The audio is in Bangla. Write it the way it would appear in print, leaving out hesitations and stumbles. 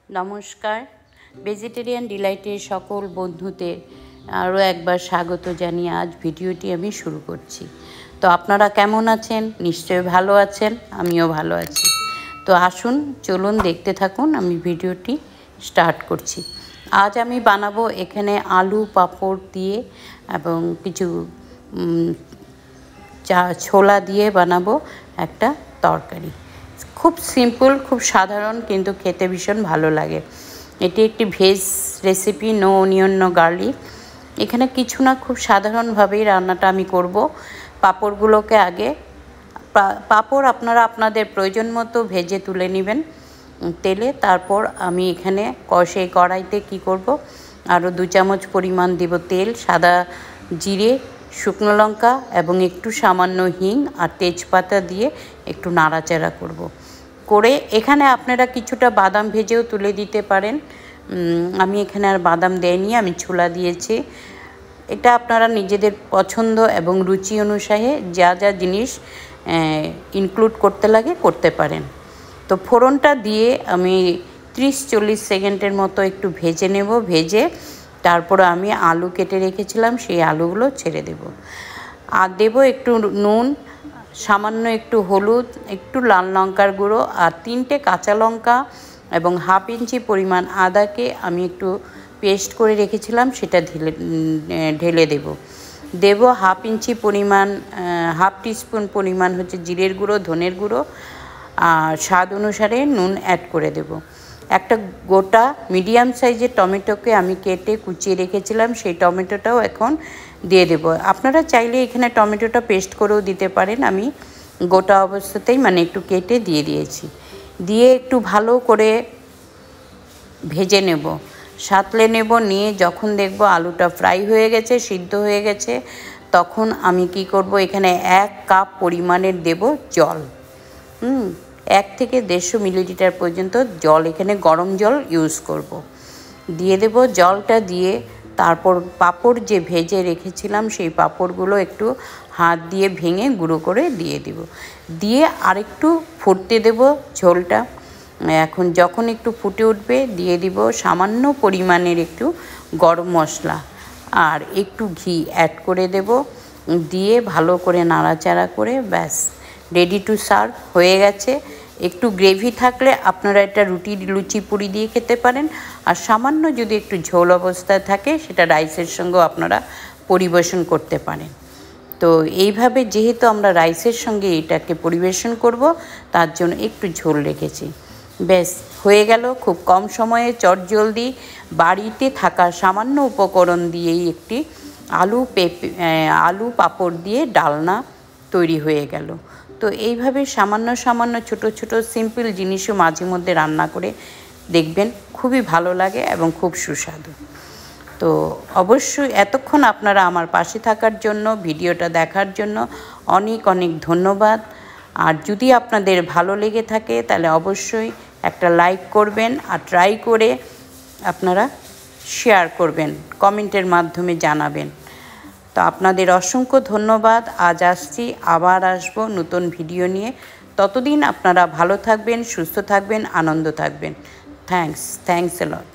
নমস্কার, ভেজিটেরিয়ান ডিলাইটের সকল বন্ধুদের আরও একবার স্বাগত জানিয়ে আজ ভিডিওটি আমি শুরু করছি। তো আপনারা কেমন আছেন? নিশ্চয়ই ভালো আছেন, আমিও ভালো আছি। তো আসুন, চলুন দেখতে থাকুন, আমি ভিডিওটি স্টার্ট করছি। আজ আমি বানাবো এখানে আলু পাঁপড় দিয়ে এবং কিছু ছোলা দিয়ে বানাবো একটা তরকারি। খুব সিম্পল, খুব সাধারণ, কিন্তু খেতে ভীষণ ভালো লাগে। এটি একটি veg recipe, no onion no garlic. এখানে কিছু না, খুব সাধারণভাবেই রান্নাটা আমি করব। পাঁপড়গুলোকে আগে পাঁপড় আপনারা আপনাদের প্রয়োজন মতো ভেজে তুলে নেবেন তেলে। তারপর আমি এখানে সেই কড়াইতে কি করব, আরও 2 চামচ পরিমাণ দেব তেল, সাদা জিরে, শুকনো লঙ্কা এবং একটু সামান্য হিং আর তেজপাতা দিয়ে একটু নাড়াচাড়া করে এখানে আপনারা কিছুটা বাদাম ভেজেও তুলে দিতে পারেন। আমি এখানে আর বাদাম দেইনি, আমি ছোলা দিয়েছি। এটা আপনারা নিজেদের পছন্দ এবং রুচি অনুসারে যা যা জিনিস ইনক্লুড করতে লাগে করতে পারেন। তো ফোড়নটা দিয়ে আমি 30-40 সেকেন্ডের মতো একটু ভেজে নেব। ভেজে তারপর আমি আলু কেটে রেখেছিলাম, সেই আলুগুলো ছেড়ে দেব। আর দেব একটু নুন, সামান্য একটু হলুদ, একটু লাল লঙ্কার গুঁড়ো আর 3টে কাঁচা লঙ্কা এবং 1/2 ইঞ্চি পরিমাণ আদাকে আমি একটু পেস্ট করে রেখেছিলাম, সেটা ঢেলে দেব। 1/2 ইঞ্চি পরিমাণ, 1/2 টিস্পুন পরিমাণ হচ্ছে জিরের গুঁড়ো, ধনের গুঁড়ো আর স্বাদ অনুসারে নুন অ্যাড করে দেব। একটা গোটা মিডিয়াম সাইজের টমেটোকে আমি কেটে কুচিয়ে রেখেছিলাম, সেই টমেটোটাও এখন দিয়ে দেব। আপনারা চাইলে এখানে টমেটোটা পেস্ট করেও দিতে পারেন, আমি গোটা অবস্থাতেই মানে একটু কেটে দিয়ে দিয়েছি। দিয়ে একটু ভালো করে ভেজে নেব, সাঁতলে নেব। নিয়ে যখন দেখব আলুটা ফ্রাই হয়ে গেছে, সিদ্ধ হয়ে গেছে, তখন আমি কি করব, এখানে 1 কাপ পরিমাণের দেব জল। 1 থেকে 150 মিলিলিটার পর্যন্ত জল, এখানে গরম জল ইউজ করব। দিয়ে দেব। জলটা দিয়ে তারপর পাঁপড় যে ভেজে রেখেছিলাম সেই পাঁপড়গুলো একটু হাত দিয়ে ভেঙে গুঁড়ো করে দিয়ে দেব। দিয়ে আরেকটু ফুটতে দেব ঝোলটা। এখন যখন একটু ফুটে উঠবে দিয়ে দিব সামান্য পরিমাণের একটু গরম মশলা আর একটু ঘি অ্যাড করে দেব। দিয়ে ভালো করে নাড়াচাড়া করে ব্যাস রেডি টু সার্ভ হয়ে গেছে। একটু গ্রেভি থাকলে আপনারা এটা রুটি, লুচি, পুরি দিয়ে খেতে পারেন। আর সামান্য যদি একটু ঝোল অবস্থায় থাকে সেটা রাইসের সঙ্গেও আপনারা পরিবেশন করতে পারেন। তো এইভাবে যেহেতু আমরা রাইসের সঙ্গে এটাকে পরিবেশন করব, তার জন্য একটু ঝোল রেখেছি। ব্যাস হয়ে গেল। খুব কম সময়ে চটজলদি বাড়িতে থাকা সামান্য উপকরণ দিয়েই একটি আলু পাঁপড় দিয়ে ডালনা তৈরি হয়ে গেল। তো এইভাবে সামান্য সামান্য ছোট ছোট সিম্পল জিনিসও মাঝে মধ্যে রান্না করে দেখবেন, খুবই ভালো লাগে এবং খুব সুস্বাদু। তো অবশ্যই এতক্ষণ আপনারা আমার পাশে থাকার জন্য, ভিডিওটা দেখার জন্য অনেক অনেক ধন্যবাদ। আর যদি আপনাদের ভালো লেগে থাকে তাহলে অবশ্যই একটা লাইক করবেন আর ট্রাই করে আপনারা শেয়ার করবেন, কমেন্টের মাধ্যমে জানাবেন। তো আপনাদের অসংখ্য ধন্যবাদ। আজ আসছি, আবার আসবো নতুন ভিডিও নিয়ে। ততদিন আপনারা ভালো থাকবেন, সুস্থ থাকবেন, আনন্দ থাকবেন। Thanks a lot.